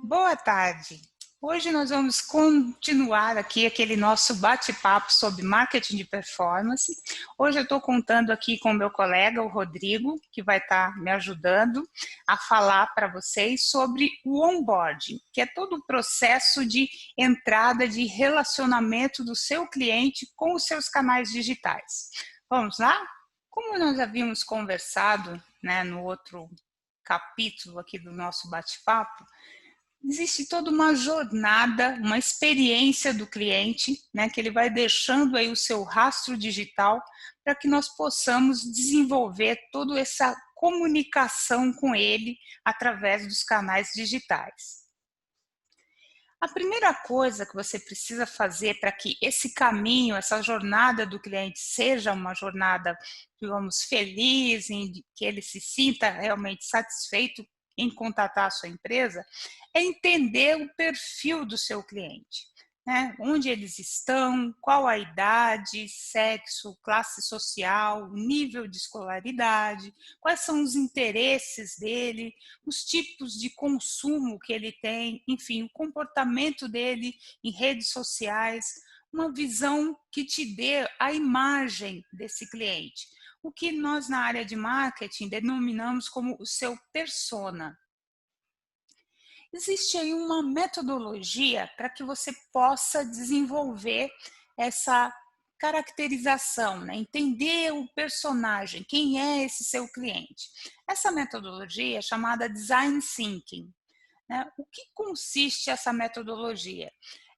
Boa tarde. Hoje nós vamos continuar aqui aquele nosso bate-papo sobre marketing de performance. Hoje eu estou contando aqui com o meu colega, o Rodrigo, que vai estar me ajudando a falar para vocês sobre o onboarding, que é todo o processo de entrada de relacionamento do seu cliente com os seus canais digitais. Vamos lá? Como nós havíamos conversado, né, no outro capítulo aqui do nosso bate-papo, existe toda uma jornada, uma experiência do cliente, né, que ele vai deixando aí o seu rastro digital para que nós possamos desenvolver toda essa comunicação com ele através dos canais digitais. A primeira coisa que você precisa fazer para que esse caminho, essa jornada do cliente seja uma jornada, digamos, feliz, em que ele se sinta realmente satisfeito em contatar a sua empresa, é entender o perfil do seu cliente, né? Onde eles estão, qual a idade, sexo, classe social, nível de escolaridade, quais são os interesses dele, os tipos de consumo que ele tem, enfim, o comportamento dele em redes sociais, uma visão que te dê a imagem desse cliente. O que nós na área de marketing denominamos como o seu persona. Existe aí uma metodologia para que você possa desenvolver essa caracterização, né? Entender o personagem, quem é esse seu cliente. Essa metodologia é chamada Design Thinking, né? O que consiste essa metodologia?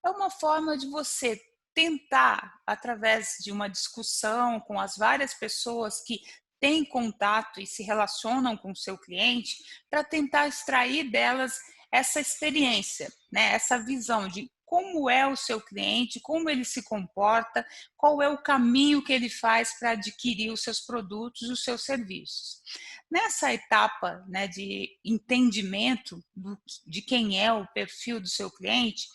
É uma forma de você tentar, através de uma discussão com as várias pessoas que têm contato e se relacionam com o seu cliente, para tentar extrair delas essa experiência, né? Essa visão de como é o seu cliente, como ele se comporta, qual é o caminho que ele faz para adquirir os seus produtos, os seus serviços. Nessa etapa, né, de entendimento de quem é o perfil do seu cliente,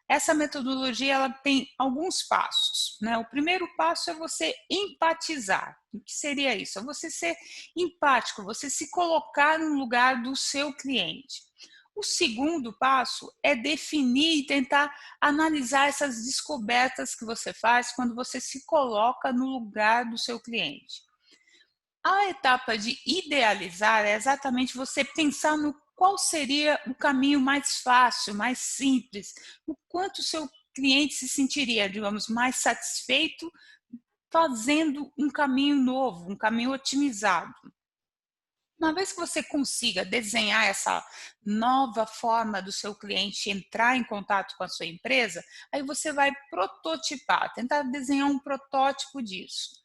essa metodologia ela tem alguns passos, né? O primeiro passo é você empatizar. O que seria isso? É você ser empático, você se colocar no lugar do seu cliente. O segundo passo é definir e tentar analisar essas descobertas que você faz quando você se coloca no lugar do seu cliente. A etapa de idealizar é exatamente você pensar no qual seria o caminho mais fácil, mais simples, o quanto o seu cliente se sentiria, digamos, mais satisfeito fazendo um caminho novo, um caminho otimizado. Uma vez que você consiga desenhar essa nova forma do seu cliente entrar em contato com a sua empresa, aí você vai prototipar, tentar desenhar um protótipo disso.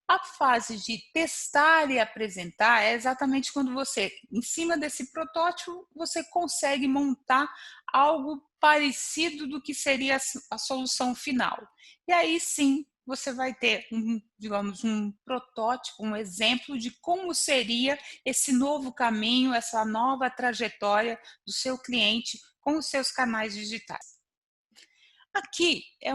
A fase de testar e apresentar é exatamente quando você, em cima desse protótipo, você consegue montar algo parecido do que seria a solução final. E aí sim, você vai ter digamos, um protótipo, um exemplo de como seria esse novo caminho, essa nova trajetória do seu cliente com os seus canais digitais. Aqui é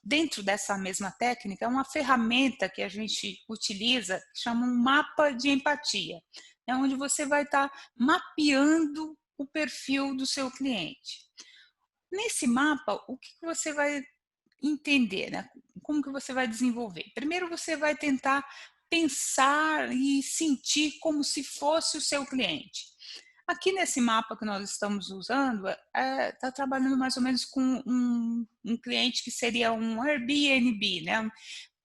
dentro dessa mesma técnica, é uma ferramenta que a gente utiliza, que chama um mapa de empatia, é onde você vai estar mapeando o perfil do seu cliente. Nesse mapa, o que você vai entender, né? Como que você vai desenvolver? Primeiro você vai tentar pensar e sentir como se fosse o seu cliente. Aqui nesse mapa que nós estamos usando, está trabalhando mais ou menos com um cliente que seria um Airbnb, né?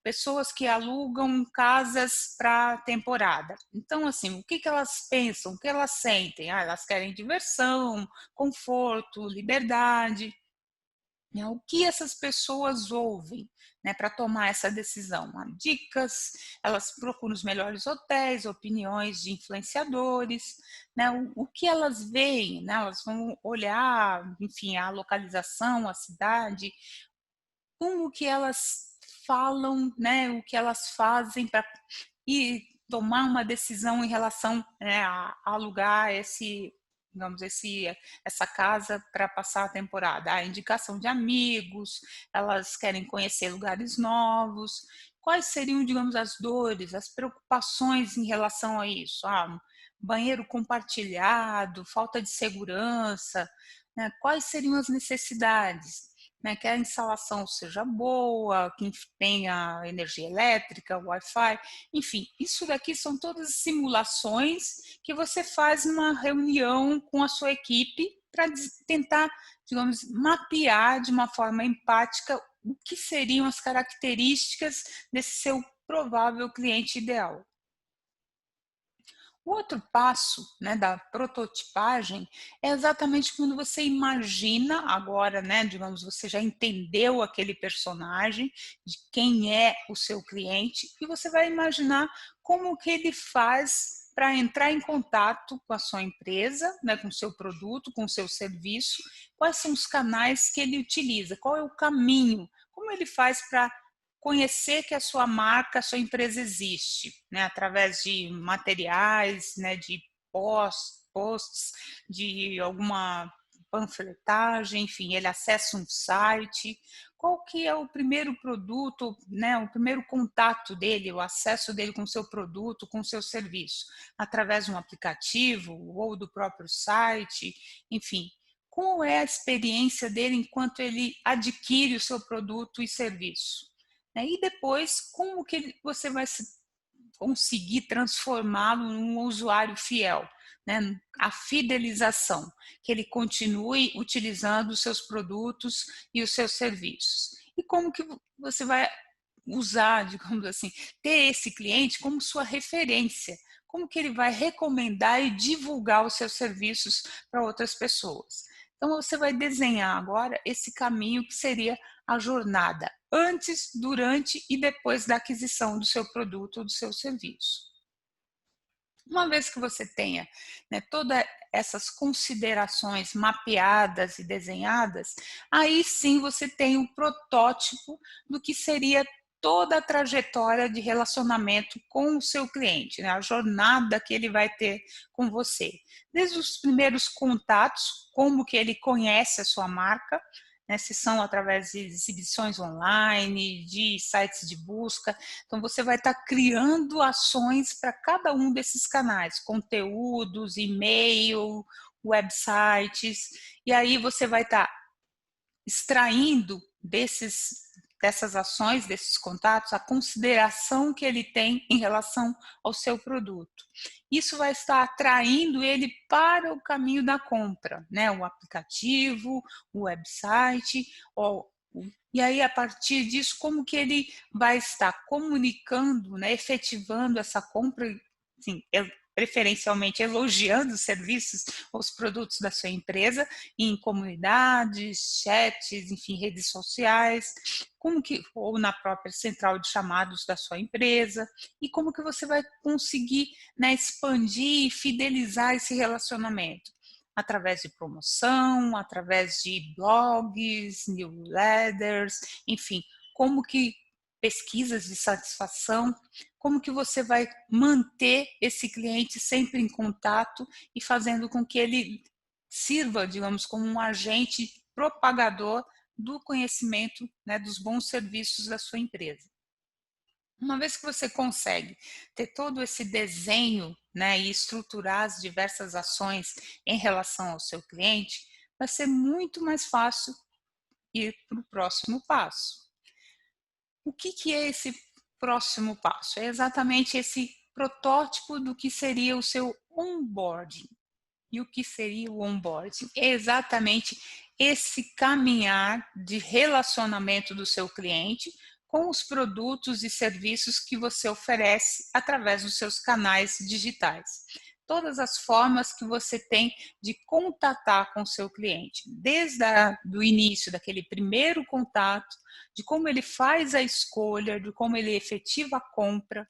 Pessoas que alugam casas para temporada. Então, assim, o que, que elas pensam, o que elas sentem? Elas querem diversão, conforto, liberdade. Né? O que essas pessoas ouvem, né, para tomar essa decisão? Dicas, elas procuram os melhores hotéis, opiniões de influenciadores, né, o que elas veem, né, elas vão olhar, enfim, a localização, a cidade, como que elas falam, né, o que elas fazem para ir tomar uma decisão em relação, né, a alugar digamos, essa casa para passar a temporada. A indicação de amigos, elas querem conhecer lugares novos. Quais seriam, digamos, as dores, as preocupações em relação a isso? banheiro compartilhado, falta de segurança, né? Quais seriam as necessidades? Né, que a instalação seja boa, que tenha energia elétrica, Wi-Fi, enfim, isso daqui são todas simulações que você faz numa reunião com a sua equipe para tentar, digamos, mapear de uma forma empática o que seriam as características desse seu provável cliente ideal. O outro passo, né, da prototipagem é exatamente quando você imagina agora, né, digamos, você já entendeu aquele personagem, de quem é o seu cliente, e você vai imaginar como que ele faz para entrar em contato com a sua empresa, né, com o seu produto, com o seu serviço, quais são os canais que ele utiliza, qual é o caminho, como ele faz para conhecer que a sua marca, a sua empresa existe, né, através de materiais, né, de posts, de alguma panfletagem, enfim, ele acessa um site. Qual que é o primeiro produto, né, o primeiro contato dele, o acesso dele com o seu produto, com o seu serviço? Através de um aplicativo ou do próprio site, enfim. Qual é a experiência dele enquanto ele adquire o seu produto e serviço? Né? E depois, como que você vai conseguir transformá-lo num usuário fiel? Né? A fidelização, que ele continue utilizando os seus produtos e os seus serviços. E como que você vai usar, digamos assim, ter esse cliente como sua referência, como que ele vai recomendar e divulgar os seus serviços para outras pessoas. Então você vai desenhar agora esse caminho que seria a jornada antes, durante e depois da aquisição do seu produto ou do seu serviço. Uma vez que você tenha, né, todas essas considerações mapeadas e desenhadas, aí sim você tem um protótipo do que seria toda a trajetória de relacionamento com o seu cliente, né, a jornada que ele vai ter com você. Desde os primeiros contatos, como que ele conhece a sua marca, né, se são através de exibições online, de sites de busca. Então, você vai estar criando ações para cada um desses canais, conteúdos, e-mail, websites, e aí você vai estar extraindo dessas ações, desses contatos, a consideração que ele tem em relação ao seu produto. Isso vai estar atraindo ele para o caminho da compra, né? O aplicativo, o website, e aí, a partir disso, como que ele vai estar comunicando, né, efetivando essa compra, assim, preferencialmente elogiando os serviços, os produtos da sua empresa, em comunidades, chats, enfim, redes sociais, como que, ou na própria central de chamados da sua empresa, e como que você vai conseguir, né, expandir e fidelizar esse relacionamento através de promoção, através de blogs, newsletters, enfim, como que pesquisas de satisfação, como que você vai manter esse cliente sempre em contato e fazendo com que ele sirva, digamos, como um agente propagador do conhecimento, né, dos bons serviços da sua empresa. Uma vez que você consegue ter todo esse desenho, né, e estruturar as diversas ações em relação ao seu cliente, vai ser muito mais fácil ir para o próximo passo. O que é esse próximo passo? É exatamente esse protótipo do que seria o seu onboarding. E o que seria o onboarding? É exatamente esse caminhar de relacionamento do seu cliente com os produtos e serviços que você oferece através dos seus canais digitais. Todas as formas que você tem de contatar com o seu cliente, desde o início, daquele primeiro contato, de como ele faz a escolha, de como ele efetiva a compra,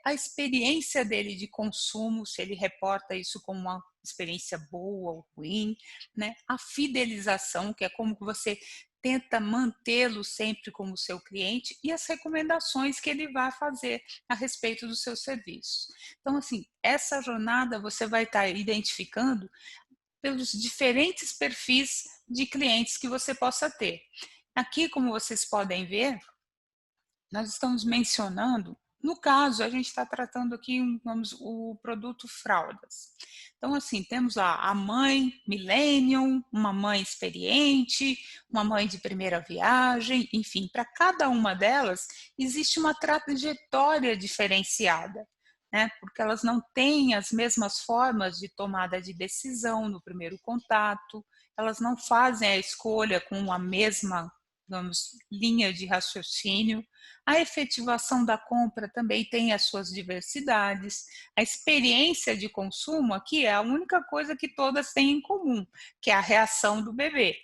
a experiência dele de consumo, se ele reporta isso como uma experiência boa ou ruim, né? A fidelização, que é como você tenta mantê-lo sempre como seu cliente, e as recomendações que ele vai fazer a respeito dos seus serviços. Então, assim, essa jornada você vai estar identificando pelos diferentes perfis de clientes que você possa ter. Aqui, como vocês podem ver, nós estamos mencionando No caso, a gente está tratando aqui, vamos, o produto fraldas. Então, assim, temos lá a mãe millennium, uma mãe experiente, uma mãe de primeira viagem, enfim, para cada uma delas existe uma trajetória diferenciada, né? Porque elas não têm as mesmas formas de tomada de decisão no primeiro contato, elas não fazem a escolha com a mesma, vamos, linha de raciocínio. A efetivação da compra também tem as suas diversidades. A experiência de consumo aqui é a única coisa que todas têm em comum, que é a reação do bebê.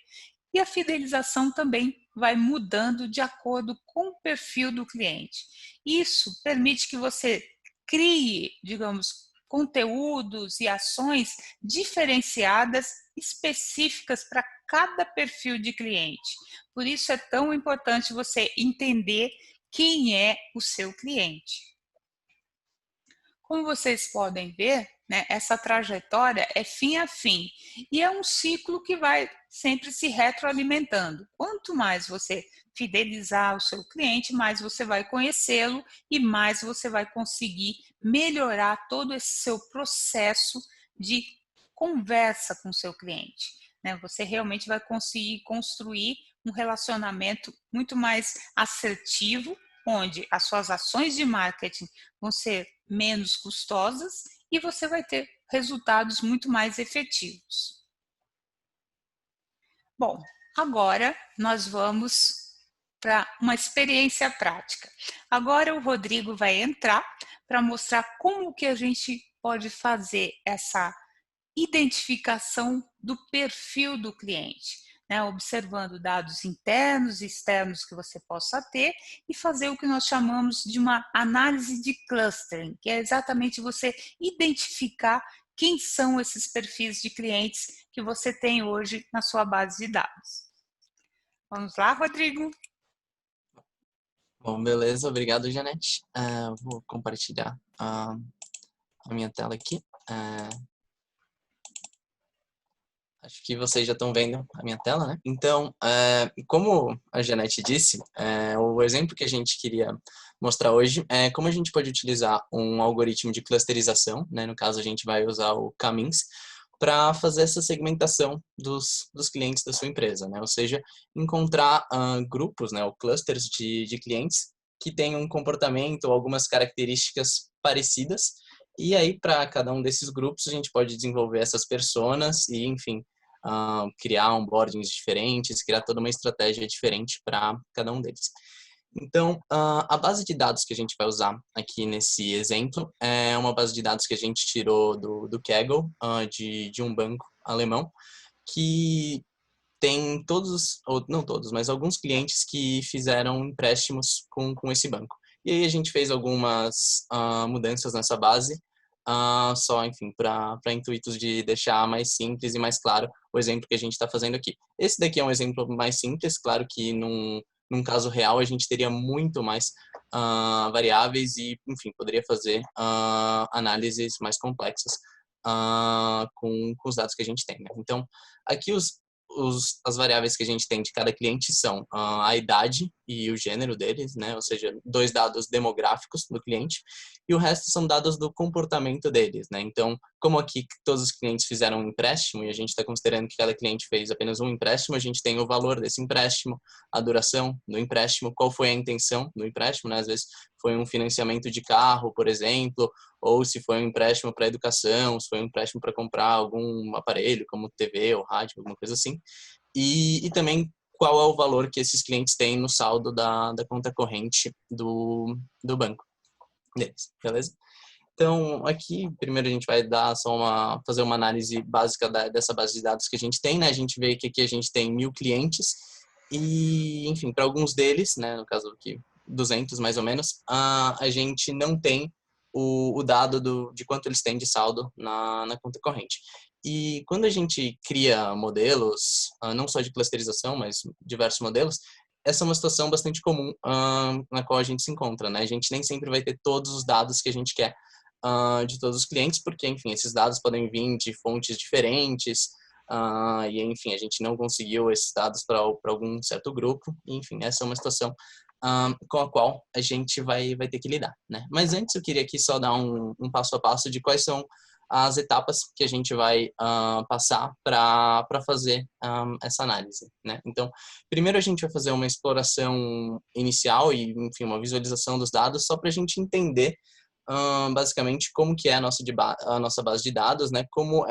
E a fidelização também vai mudando de acordo com o perfil do cliente. Isso permite que você crie, digamos, conteúdos e ações diferenciadas, específicas para cada perfil de cliente. Por isso é tão importante você entender quem é o seu cliente. Como vocês podem ver, né, essa trajetória é fim a fim e é um ciclo que vai sempre se retroalimentando. Quanto mais você fidelizar o seu cliente, mais você vai conhecê-lo e mais você vai conseguir melhorar todo esse seu processo de conversa com o seu cliente, né? Você realmente vai conseguir construir um relacionamento muito mais assertivo, onde as suas ações de marketing vão ser menos custosas e você vai ter resultados muito mais efetivos. Bom, agora nós vamos para uma experiência prática. Agora o Rodrigo vai entrar para mostrar como que a gente pode fazer essa identificação do perfil do cliente, né? Observando dados internos e externos que você possa ter e fazer o que nós chamamos de uma análise de clustering, que é exatamente você identificar quem são esses perfis de clientes que você tem hoje na sua base de dados. Vamos lá, Rodrigo? Bom, beleza. Obrigado, Janete. Vou compartilhar a minha tela aqui. Acho que vocês já estão vendo a minha tela, né? Então, como a Janete disse, o exemplo que a gente queria mostrar hoje é como a gente pode utilizar um algoritmo de clusterização, né? No caso, a gente vai usar o K-means, para fazer essa segmentação dos clientes da sua empresa, né? Ou seja, encontrar grupos, né, ou clusters de clientes que tenham um comportamento ou algumas características parecidas. E aí, para cada um desses grupos, a gente pode desenvolver essas personas e, enfim, criar onboardings diferentes, criar toda uma estratégia diferente para cada um deles. Então, a base de dados que a gente vai usar aqui nesse exemplo é uma base de dados que a gente tirou do Kaggle, de um banco alemão, que tem todos, ou não todos, mas alguns clientes que fizeram empréstimos com esse banco. E aí a gente fez algumas mudanças nessa base, só, enfim, para intuitos de deixar mais simples e mais claro o exemplo que a gente está fazendo aqui. Esse daqui é um exemplo mais simples, claro que num caso real a gente teria muito mais variáveis e, enfim, poderia fazer análises mais complexas com os dados que a gente tem, né? Então, aqui as variáveis que a gente tem de cada cliente são a idade e o gênero deles, né? Ou seja, 2 dados demográficos do cliente, e o resto são dados do comportamento deles, né? Então, como aqui todos os clientes fizeram um empréstimo e a gente está considerando que cada cliente fez apenas um empréstimo, a gente tem o valor desse empréstimo, a duração do empréstimo, qual foi a intenção do empréstimo, né? Às vezes foi um financiamento de carro, por exemplo, ou se foi um empréstimo para educação, se foi um empréstimo para comprar algum aparelho, como TV ou rádio, alguma coisa assim. E também qual é o valor que esses clientes têm no saldo da conta corrente do banco deles, beleza? Então, aqui, primeiro a gente vai fazer uma análise básica dessa base de dados que a gente tem, né? A gente vê que aqui a gente tem 1.000 clientes e, enfim, para alguns deles, né? No caso aqui, 200 mais ou menos, a gente não tem o dado de quanto eles têm de saldo na conta corrente. E quando a gente cria modelos, não só de clusterização, mas diversos modelos, essa é uma situação bastante comum na qual a gente se encontra, né? A gente nem sempre vai ter todos os dados que a gente quer de todos os clientes, porque, enfim, esses dados podem vir de fontes diferentes, e, enfim, a gente não conseguiu esses dados para algum certo grupo, e, enfim, essa é uma situação com a qual a gente vai ter que lidar, né? Mas antes eu queria aqui só dar um passo a passo de quais são as etapas que a gente vai passar para fazer essa análise, né? Então, primeiro a gente vai fazer uma exploração inicial e, enfim, uma visualização dos dados só para a gente entender basicamente como que é a nossa base de dados, né? Como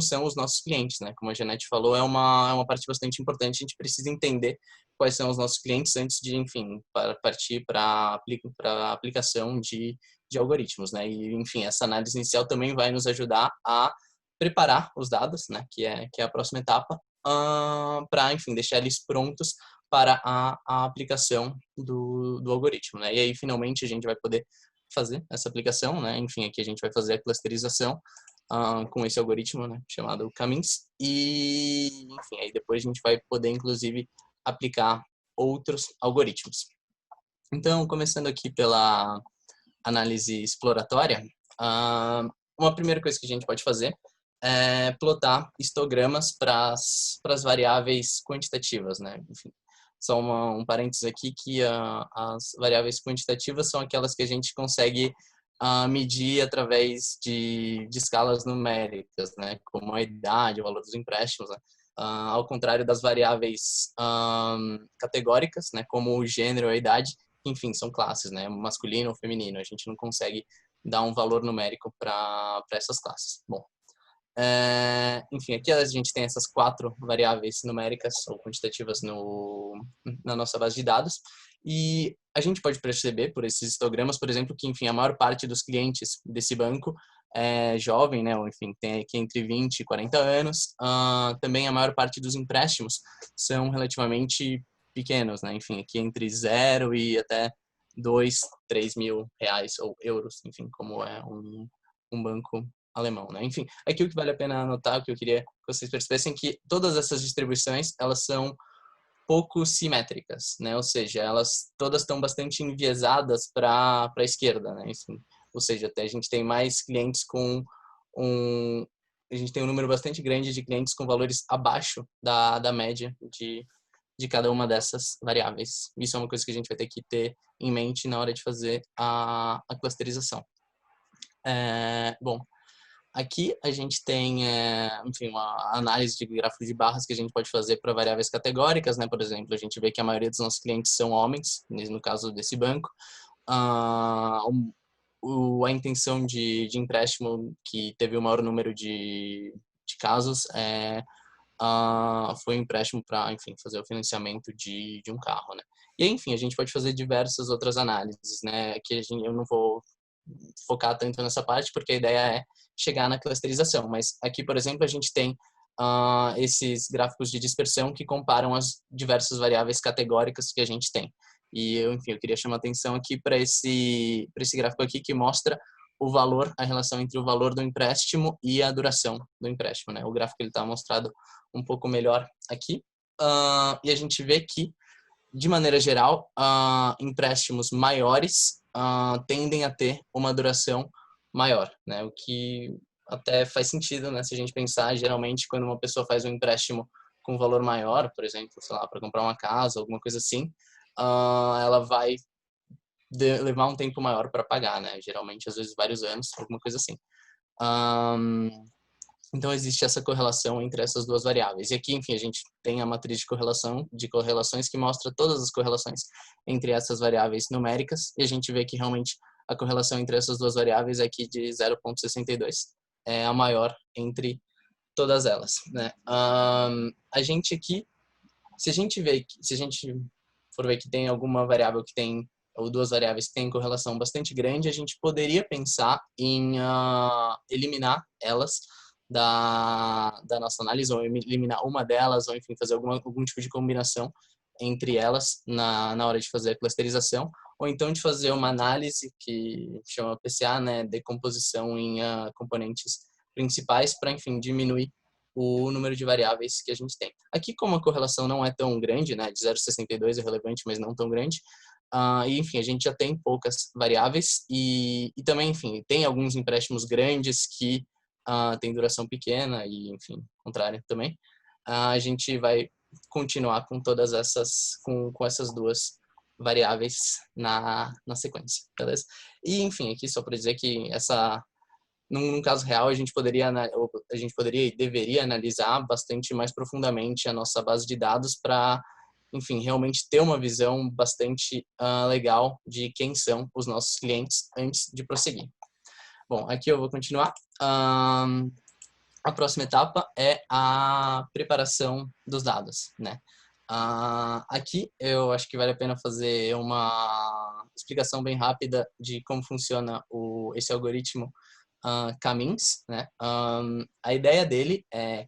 são os nossos clientes, né? Como a Janete falou, é uma parte bastante importante. A gente precisa entender quais são os nossos clientes antes de, enfim, partir para a aplicação de algoritmos, né? E, enfim, essa análise inicial também vai nos ajudar a preparar os dados, né? Que é a próxima etapa, para, enfim, deixar eles prontos para a aplicação do algoritmo, né? E aí, finalmente, a gente vai poder fazer essa aplicação, né? Enfim, aqui a gente vai fazer a clusterização com esse algoritmo, né, chamado K-means. E, enfim, aí depois a gente vai poder, inclusive, aplicar outros algoritmos. Então, começando aqui pela análise exploratória, uma primeira coisa que a gente pode fazer é plotar histogramas para as variáveis quantitativas, né? Enfim, só um parênteses aqui que as variáveis quantitativas são aquelas que a gente consegue medir através de escalas numéricas, né? Como a idade, o valor dos empréstimos, né? Ao contrário das variáveis categóricas, né? Como o gênero ou a idade, enfim, são classes, né? Masculino ou feminino. A gente não consegue dar um valor numérico para essas classes. Bom, enfim, aqui a gente tem essas 4 variáveis numéricas ou quantitativas na nossa base de dados. E a gente pode perceber por esses histogramas, por exemplo, que, enfim, a maior parte dos clientes desse banco é jovem, né? Ou, enfim, tem aqui entre 20 e 40 anos. Também a maior parte dos empréstimos são relativamente pequenos, né? Enfim, aqui entre 0 e até 2, 3 mil reais ou euros, enfim, como é um banco alemão, né? Enfim, aqui o que vale a pena anotar, o que eu queria que vocês percebessem, que todas essas distribuições, elas são pouco simétricas, né? Ou seja, elas todas estão bastante enviesadas para a esquerda, né? Enfim, ou seja, até a gente tem mais clientes a gente tem um número bastante grande de clientes com valores abaixo da média de cada uma dessas variáveis. Isso é uma coisa que a gente vai ter que ter em mente na hora de fazer a clusterização. Bom, aqui a gente tem, enfim, uma análise de gráfico de barras que a gente pode fazer para variáveis categóricas, né? Por exemplo, a gente vê que a maioria dos nossos clientes são homens, no caso desse banco. A intenção de empréstimo que teve o maior número de casos foi um empréstimo para, enfim, fazer o financiamento de um carro, né? E, enfim, a gente pode fazer diversas outras análises, né? Que eu não vou focar tanto nessa parte, porque a ideia é chegar na clusterização. Mas aqui, por exemplo, a gente tem esses gráficos de dispersão que comparam as diversas variáveis categóricas que a gente tem. E, enfim, eu queria chamar a atenção aqui para esse gráfico aqui que mostra o valor, a relação entre o valor do empréstimo e a duração do empréstimo, né? O gráfico ele está mostrado um pouco melhor aqui. E a gente vê que, de maneira geral, empréstimos maiores tendem a ter uma duração maior, né? O que até faz sentido, né? Se a gente pensar, geralmente, quando uma pessoa faz um empréstimo com um valor maior, por exemplo, sei lá, para comprar uma casa, alguma coisa assim, ela vai levar um tempo maior para pagar, né? Geralmente, às vezes, vários anos, alguma coisa assim. Então, existe essa correlação entre essas duas variáveis. E aqui, enfim, a gente tem a matriz de correlações que mostra todas as correlações entre essas variáveis numéricas. E a gente vê que, realmente, a correlação entre essas duas variáveis é aqui de 0,62. É a maior entre todas elas, né? A gente aqui, se a gente for ver que tem alguma variável que tem, ou duas variáveis que têm correlação bastante grande, a gente poderia pensar em eliminar elas da nossa análise, ou eliminar uma delas, ou enfim, fazer algum tipo de combinação entre elas na hora de fazer a clusterização, ou então de fazer uma análise que chama PCA, né, decomposição em componentes principais, para, enfim, diminuir o número de variáveis que a gente tem. Aqui, como a correlação não é tão grande, né, de 0,62 é relevante, mas não tão grande, e, enfim, a gente já tem poucas variáveis e também, enfim, tem alguns empréstimos grandes que tem duração pequena e, enfim, contrário também. A gente vai continuar com todas essas, com essas duas variáveis na sequência, beleza? E, enfim, aqui só para dizer que num caso real, a gente poderia e deveria analisar bastante mais profundamente a nossa base de dados para, enfim, realmente ter uma visão bastante legal de quem são os nossos clientes antes de prosseguir. Bom, aqui eu vou continuar. A próxima etapa é a preparação dos dados, né? Aqui eu acho que vale a pena fazer uma explicação bem rápida de como funciona esse algoritmo K-means, né? A ideia dele é,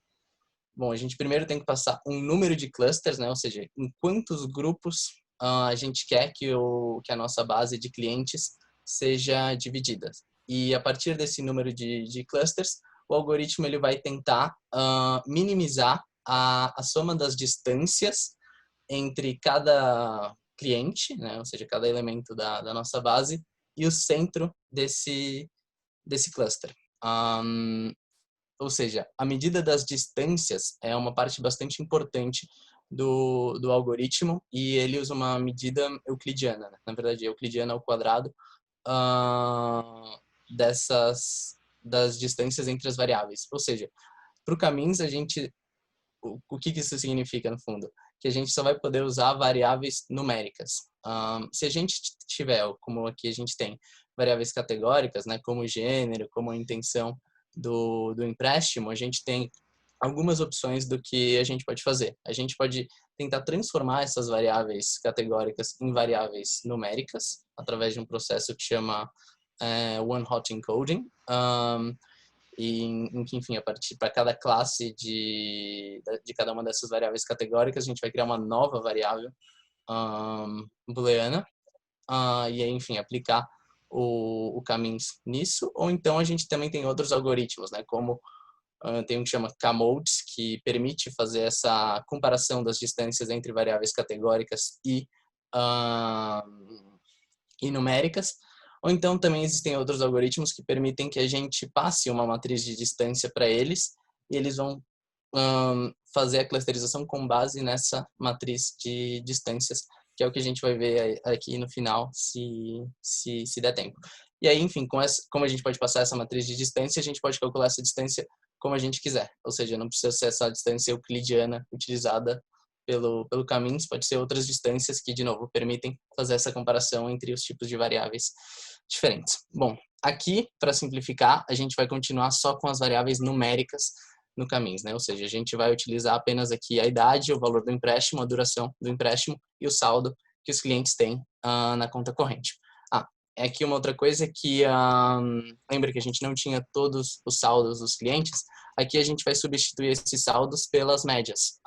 bom, a gente primeiro tem que passar um número de clusters, né? Ou seja, em quantos grupos a gente quer que a nossa base de clientes seja dividida. E a partir desse número de clusters, o algoritmo ele vai tentar minimizar a soma das distâncias entre cada cliente, né? Ou seja, cada elemento da nossa base e o centro desse cluster. Ou seja, a medida das distâncias é uma parte bastante importante do algoritmo e ele usa uma medida euclidiana, né? Na verdade, euclidiana ao quadrado das distâncias entre as variáveis. Ou seja, para o K-means, o que isso significa no fundo? Que a gente só vai poder usar variáveis numéricas. Se a gente tiver, como aqui a gente tem, variáveis categóricas, né, como gênero, como a intenção do empréstimo, a gente tem algumas opções do que a gente pode fazer. A gente pode tentar transformar essas variáveis categóricas em variáveis numéricas, através de um processo que chama one-hot encoding, em que, enfim, a partir para cada classe de cada uma dessas variáveis categóricas, a gente vai criar uma nova variável booleana, e aí, enfim, aplicar o K-means nisso, ou então a gente também tem outros algoritmos, né, como tem um que chama K-modes, que permite fazer essa comparação das distâncias entre variáveis categóricas e numéricas, ou então também existem outros algoritmos que permitem que a gente passe uma matriz de distância para eles e eles vão fazer a clusterização com base nessa matriz de distâncias, que é o que a gente vai ver aqui no final, se der tempo. E aí, enfim, como a gente pode passar essa matriz de distância, a gente pode calcular essa distância como a gente quiser. Ou seja, não precisa ser essa distância euclidiana utilizada pelo K-means, pode ser outras distâncias que, de novo, permitem fazer essa comparação entre os tipos de variáveis diferentes. Bom, aqui, para simplificar, a gente vai continuar só com as variáveis numéricas no K-means, né? Ou seja, a gente vai utilizar apenas aqui a idade, o valor do empréstimo, a duração do empréstimo e o saldo que os clientes têm na conta corrente. É aqui uma outra coisa que, lembra que a gente não tinha todos os saldos dos clientes? Aqui a gente vai substituir esses saldos pelas médias,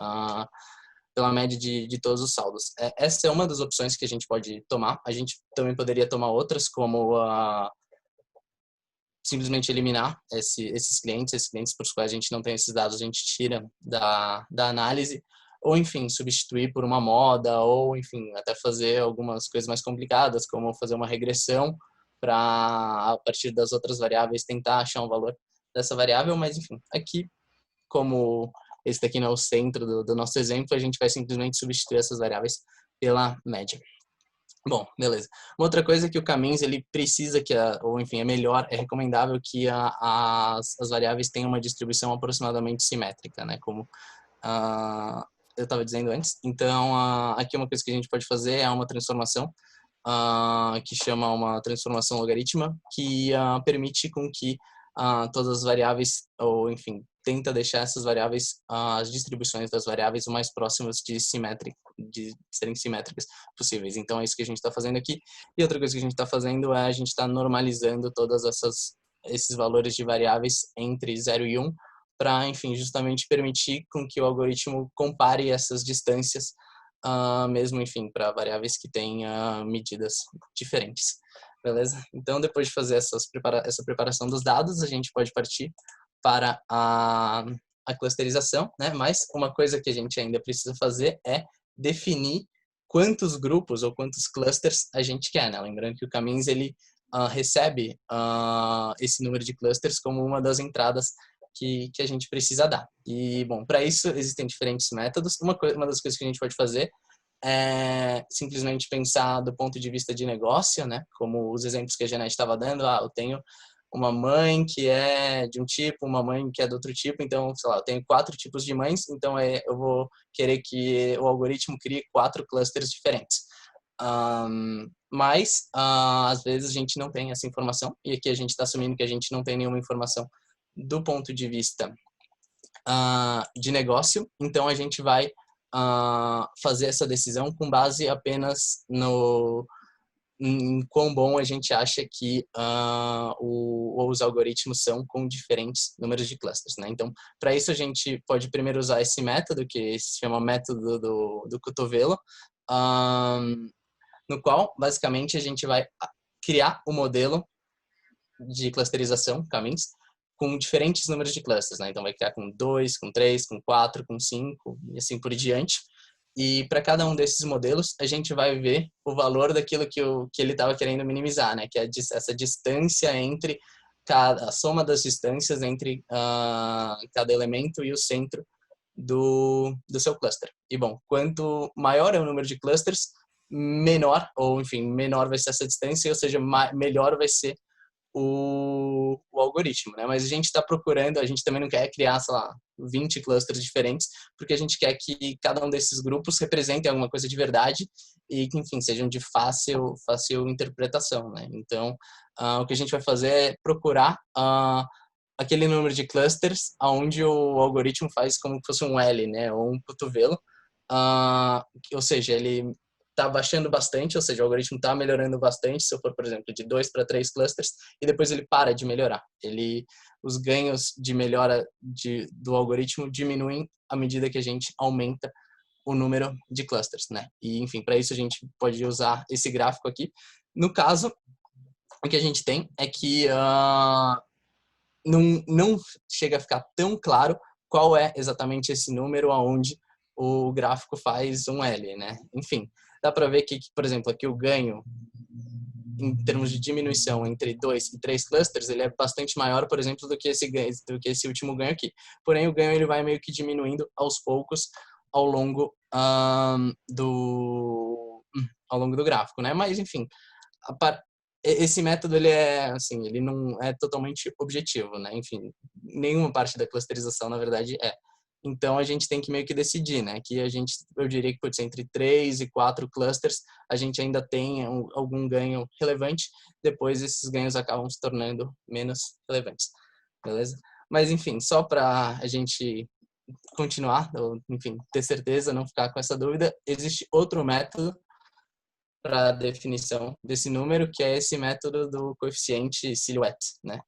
pela média de todos os saldos. Essa é uma das opções que a gente pode tomar. A gente também poderia tomar outras, como simplesmente eliminar esses clientes para os quais a gente não tem esses dados, a gente tira da análise, ou, enfim, substituir por uma moda, ou, enfim, até fazer algumas coisas mais complicadas, como fazer uma regressão para, a partir das outras variáveis, tentar achar um valor dessa variável, mas, enfim, aqui, como esse daqui não é o centro do nosso exemplo, a gente vai simplesmente substituir essas variáveis pela média. Bom, beleza. Uma outra coisa é que o K-means, ele precisa ou enfim, é recomendável que as variáveis tenham uma distribuição aproximadamente simétrica, né? Como eu estava dizendo antes. Então, aqui uma coisa que a gente pode fazer é uma transformação que chama uma transformação logarítmica, que permite com que todas as variáveis, ou enfim, tenta deixar essas variáveis, as distribuições das variáveis o mais próximas de serem simétricas possíveis. Então, é isso que a gente está fazendo aqui. E outra coisa que a gente está fazendo é a gente está normalizando todas esses valores de variáveis entre 0 e 1, para, enfim, justamente permitir com que o algoritmo compare essas distâncias, mesmo, enfim, para variáveis que têm medidas diferentes. Beleza? Então, depois de fazer essa preparação dos dados, a gente pode partir para a clusterização, né? Mas uma coisa que a gente ainda precisa fazer é definir quantos grupos ou quantos clusters a gente quer, né? Lembrando que o K-means, ele recebe esse número de clusters como uma das entradas que a gente precisa dar. E, bom, para isso existem diferentes métodos. Uma das coisas que a gente pode fazer é simplesmente pensar do ponto de vista de negócio, né? Como os exemplos que a Janete estava dando. Eu tenho uma mãe que é de um tipo, uma mãe que é do outro tipo, então, sei lá, eu tenho 4 tipos de mães, então eu vou querer que o algoritmo crie 4 clusters diferentes. Mas, às vezes, a gente não tem essa informação, e aqui a gente está assumindo que a gente não tem nenhuma informação do ponto de vista de negócio, então a gente vai fazer essa decisão com base apenas em quão bom a gente acha que os algoritmos são com diferentes números de clusters, né? Então, para isso a gente pode primeiro usar esse método, que se chama método do cotovelo, no qual, basicamente, a gente vai criar um modelo de clusterização, caminhos, com diferentes números de clusters, né? Então, vai criar com 2, com 3, com 4, com 5 e assim por diante. E para cada um desses modelos, a gente vai ver o valor daquilo que ele estava querendo minimizar, né? Que é essa distância entre a soma das distâncias entre cada elemento e o centro do seu cluster. E, bom, quanto maior é o número de clusters, menor, ou enfim, menor vai ser essa distância, ou seja, melhor vai ser o algoritmo, né? Mas a gente está procurando, a gente também não quer criar, sei lá, 20 clusters diferentes, porque a gente quer que cada um desses grupos represente alguma coisa de verdade e que, enfim, sejam de fácil interpretação, né? Então, o que a gente vai fazer é procurar aquele número de clusters onde o algoritmo faz como se fosse um L, né? Ou um cotovelo, ou seja, ele está baixando bastante, ou seja, o algoritmo está melhorando bastante, se eu for, por exemplo, de 2 para 3 clusters, e depois ele para de melhorar. Os ganhos de melhora do algoritmo diminuem à medida que a gente aumenta o número de clusters, né? E, enfim, para isso a gente pode usar esse gráfico aqui. No caso, o que a gente tem é que não chega a ficar tão claro qual é exatamente esse número aonde o gráfico faz um L, né? Enfim, dá para ver que, por exemplo, aqui o ganho em termos de diminuição entre 2 e 3 clusters, ele é bastante maior, por exemplo, do que esse último ganho aqui. Porém, o ganho ele vai meio que diminuindo aos poucos ao longo do gráfico, né? Mas, enfim, esse método ele não é totalmente objetivo, né? Enfim, nenhuma parte da clusterização, na verdade, é. Então, a gente tem que meio que decidir, né? Que eu diria que pode ser entre 3 e 4 clusters, a gente ainda tem algum ganho relevante, depois esses ganhos acabam se tornando menos relevantes, beleza? Mas, enfim, só para a gente continuar, ou, enfim, ter certeza, não ficar com essa dúvida, existe outro método para a definição desse número, que é esse método do coeficiente silhouette, né?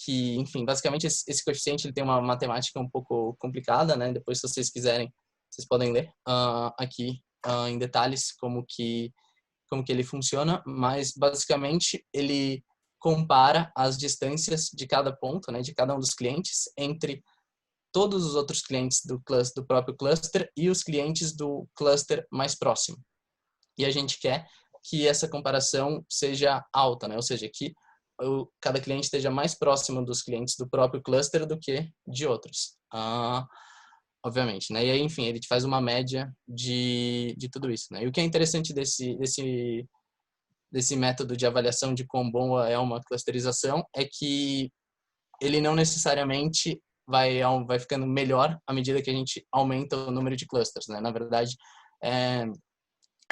Que, enfim, basicamente esse coeficiente ele tem uma matemática um pouco complicada, né? Depois, se vocês quiserem, vocês podem ler aqui em detalhes como que ele funciona, mas basicamente ele compara as distâncias de cada ponto, né? De cada um dos clientes entre todos os outros clientes do próprio cluster e os clientes do cluster mais próximo. E a gente quer que essa comparação seja alta, né? Ou seja, que cada cliente esteja mais próximo dos clientes do próprio cluster do que de outros. Obviamente, né? E aí, enfim, ele faz uma média de tudo isso, né? E o que é interessante desse método de avaliação de quão bom é uma clusterização é que ele não necessariamente vai ficando melhor à medida que a gente aumenta o número de clusters, né? Na verdade, é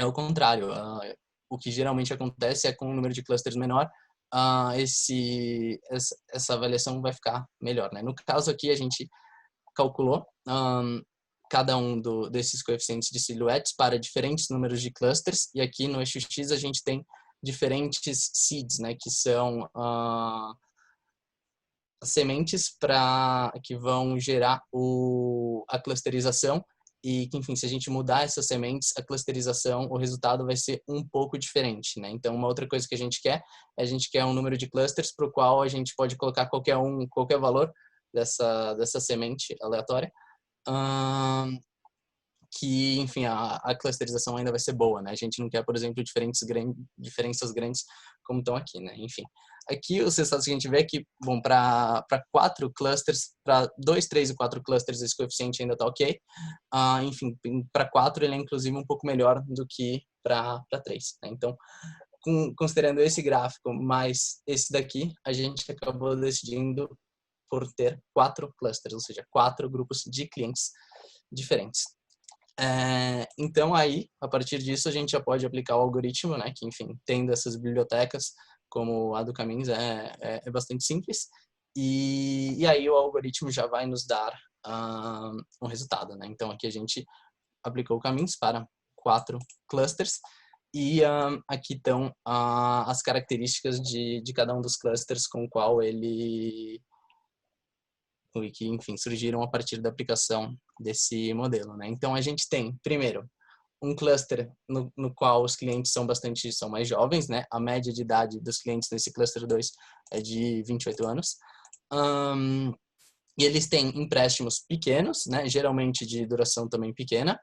o contrário. O que geralmente acontece é com um número de clusters menor, essa avaliação vai ficar melhor, né? No caso aqui, a gente calculou cada um desses coeficientes de silhuetes para diferentes números de clusters, e aqui no eixo X a gente tem diferentes seeds, né? Que são sementes que vão gerar a clusterização, e que, enfim, se a gente mudar essas sementes, a clusterização, o resultado vai ser um pouco diferente, né? Então, uma outra coisa que a gente quer um número de clusters para o qual a gente pode colocar qualquer valor dessa semente aleatória, que, enfim, a clusterização ainda vai ser boa, né? A gente não quer, por exemplo, diferenças grandes como estão aqui, né? Enfim, aqui os resultados que a gente vê é que, bom, para 4 clusters, para 2, 3 e 4 clusters esse coeficiente ainda está ok. Enfim, para 4 ele é inclusive um pouco melhor do que para 3, né? Então, considerando esse gráfico mais esse daqui, a gente acabou decidindo por ter 4 clusters, ou seja, 4 grupos de clientes diferentes. Então aí, a partir disso, a gente já pode aplicar o algoritmo, né? Que, enfim, tendo essas bibliotecas como a do Caminhos é bastante simples. E aí o algoritmo já vai nos dar um resultado, né? Então aqui a gente aplicou o Caminhos para 4 clusters. E aqui estão as características de cada um dos clusters com o qual ele que, enfim, surgiram a partir da aplicação desse modelo, né? Então a gente tem, primeiro, um cluster no qual os clientes são mais jovens, né? A média de idade dos clientes nesse cluster 2 é de 28 anos. E eles têm empréstimos pequenos, né? Geralmente de duração também pequena.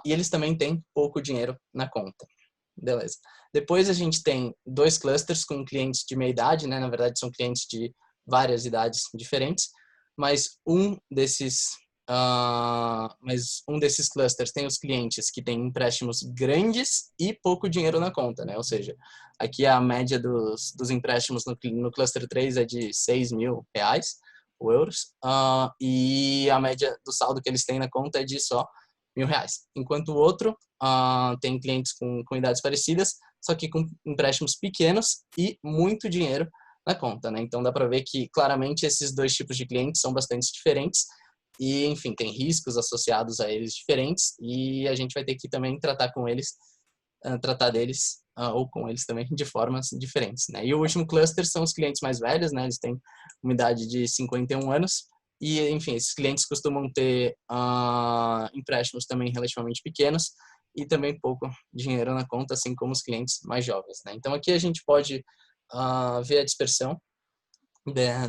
E eles também têm pouco dinheiro na conta. Beleza. Depois a gente tem 2 clusters com clientes de meia idade, né? Na verdade são clientes de várias idades diferentes, mas um desses clusters tem os clientes que têm empréstimos grandes e pouco dinheiro na conta, né? Ou seja, aqui a média dos empréstimos no cluster 3 é de 6 mil reais ou euros, e a média do saldo que eles têm na conta é de só R$ 1.000. Enquanto o outro tem clientes com idades parecidas, só que com empréstimos pequenos e muito dinheiro na conta, né? Então dá para ver que claramente esses 2 tipos de clientes são bastante diferentes e, enfim, tem riscos associados a eles diferentes e a gente vai ter que também tratar deles ou com eles também de formas diferentes, né? E o último cluster são os clientes mais velhos, né? Eles têm uma idade de 51 anos e, enfim, esses clientes costumam ter empréstimos também relativamente pequenos e também pouco dinheiro na conta, assim como os clientes mais jovens, né? Então aqui a gente pode ver a dispersão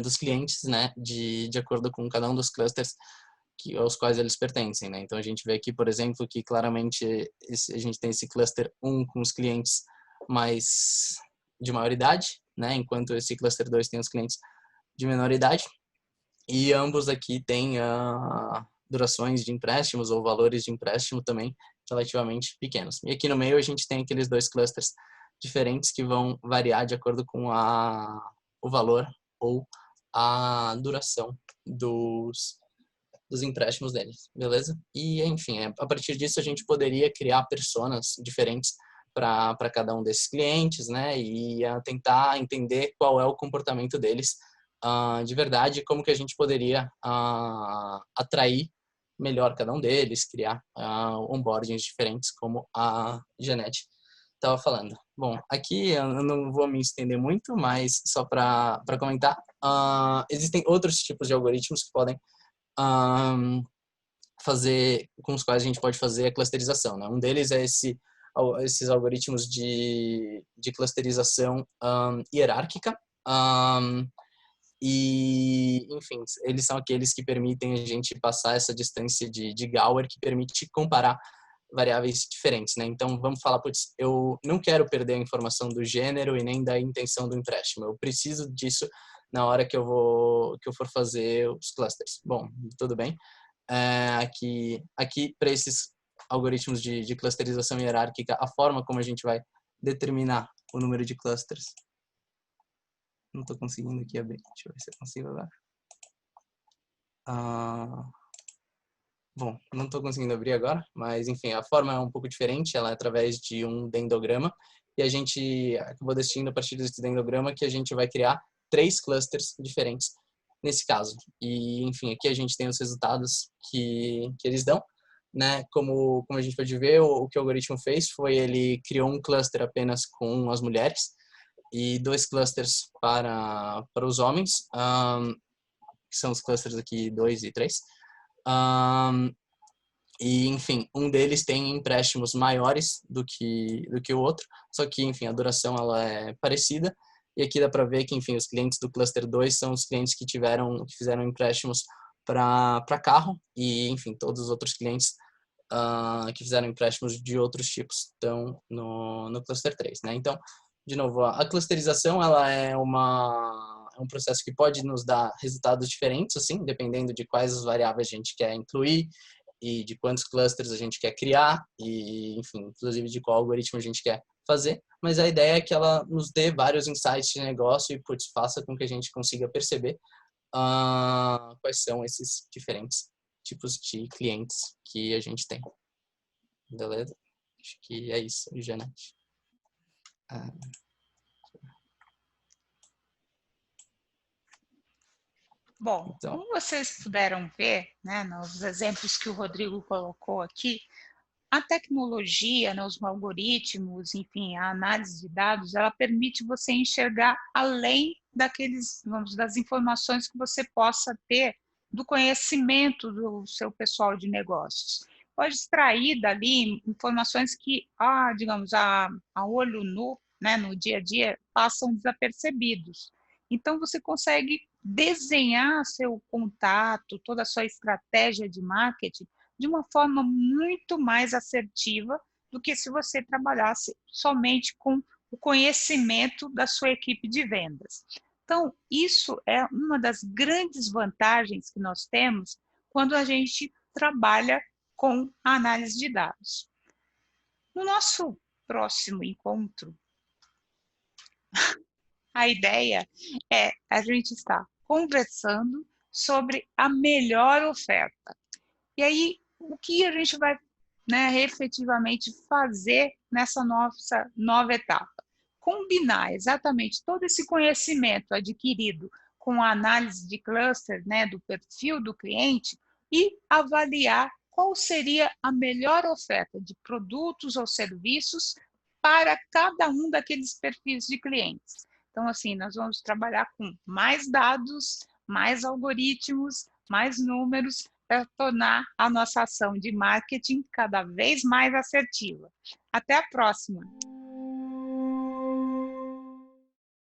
dos clientes, né, de acordo com cada um dos clusters aos quais eles pertencem, né? Então a gente vê aqui, por exemplo, que claramente a gente tem esse cluster 1 com os clientes mais de maior idade, né, enquanto esse cluster 2 tem os clientes de menor idade, e ambos aqui têm durações de empréstimos ou valores de empréstimo também relativamente pequenos. E aqui no meio a gente tem aqueles 2 clusters diferentes que vão variar de acordo com o valor ou a duração dos empréstimos deles, beleza? E, enfim, a partir disso a gente poderia criar personas diferentes para cada um desses clientes, né? E tentar entender qual é o comportamento deles de verdade, como que a gente poderia atrair melhor cada um deles, criar onboardings diferentes, como a Janete estava falando. Bom, aqui eu não vou me estender muito, mas só para comentar, existem outros tipos de algoritmos que podem com os quais a gente pode fazer a clusterização, né? Um deles é esses algoritmos de clusterização hierárquica, e, enfim, eles são aqueles que permitem a gente passar essa distância de Gauer, que permite comparar variáveis diferentes, né? Então, vamos falar, putz, eu não quero perder a informação do gênero e nem da intenção do empréstimo. Eu preciso disso na hora que eu for fazer os clusters. Bom, tudo bem. Aqui para esses algoritmos de clusterização hierárquica, a forma como a gente vai determinar o número de clusters. Não estou conseguindo aqui abrir. Deixa eu ver se eu consigo agora. Bom, não estou conseguindo abrir agora, mas enfim, a forma é um pouco diferente, ela é através de um dendrograma, e a gente acabou decidindo a partir desse dendrograma que a gente vai criar 3 clusters diferentes nesse caso. E, enfim, aqui a gente tem os resultados que eles dão, né? Como a gente pode ver, o que o algoritmo fez foi ele criou um cluster apenas com as mulheres e 2 clusters para os homens, que são os clusters aqui 2 e 3. E, enfim, um deles tem empréstimos maiores do que o outro, só que, enfim, a duração ela é parecida. E aqui dá para ver que, enfim, os clientes do cluster 2 são os clientes que fizeram empréstimos para carro e, enfim, todos os outros clientes que fizeram empréstimos de outros tipos estão no cluster 3, né? Então, de novo, a clusterização ela é um processo que pode nos dar resultados diferentes, assim, dependendo de quais variáveis a gente quer incluir e de quantos clusters a gente quer criar e, enfim, inclusive de qual algoritmo a gente quer fazer. Mas a ideia é que ela nos dê vários insights de negócio e, putz, faça com que a gente consiga perceber quais são esses diferentes tipos de clientes que a gente tem. Beleza? Acho que é isso, Janete. Bom, Então, como vocês puderam ver, né, nos exemplos que o Rodrigo colocou aqui, a tecnologia, né, os algoritmos, enfim, a análise de dados, ela permite você enxergar além das informações que você possa ter do conhecimento do seu pessoal de negócios. Pode extrair dali informações que, digamos, a olho nu, né, no dia a dia, passam desapercebidos. Então, você consegue desenhar seu contato, toda a sua estratégia de marketing de uma forma muito mais assertiva do que se você trabalhasse somente com o conhecimento da sua equipe de vendas. Então, isso é uma das grandes vantagens que nós temos quando a gente trabalha com a análise de dados. No nosso próximo encontro, a ideia é a gente estar conversando sobre a melhor oferta. E aí, o que a gente vai, né, efetivamente fazer nessa nossa nova etapa? Combinar exatamente todo esse conhecimento adquirido com a análise de cluster, né, do perfil do cliente e avaliar qual seria a melhor oferta de produtos ou serviços para cada um daqueles perfis de clientes. Então, assim, nós vamos trabalhar com mais dados, mais algoritmos, mais números, para tornar a nossa ação de marketing cada vez mais assertiva. Até a próxima!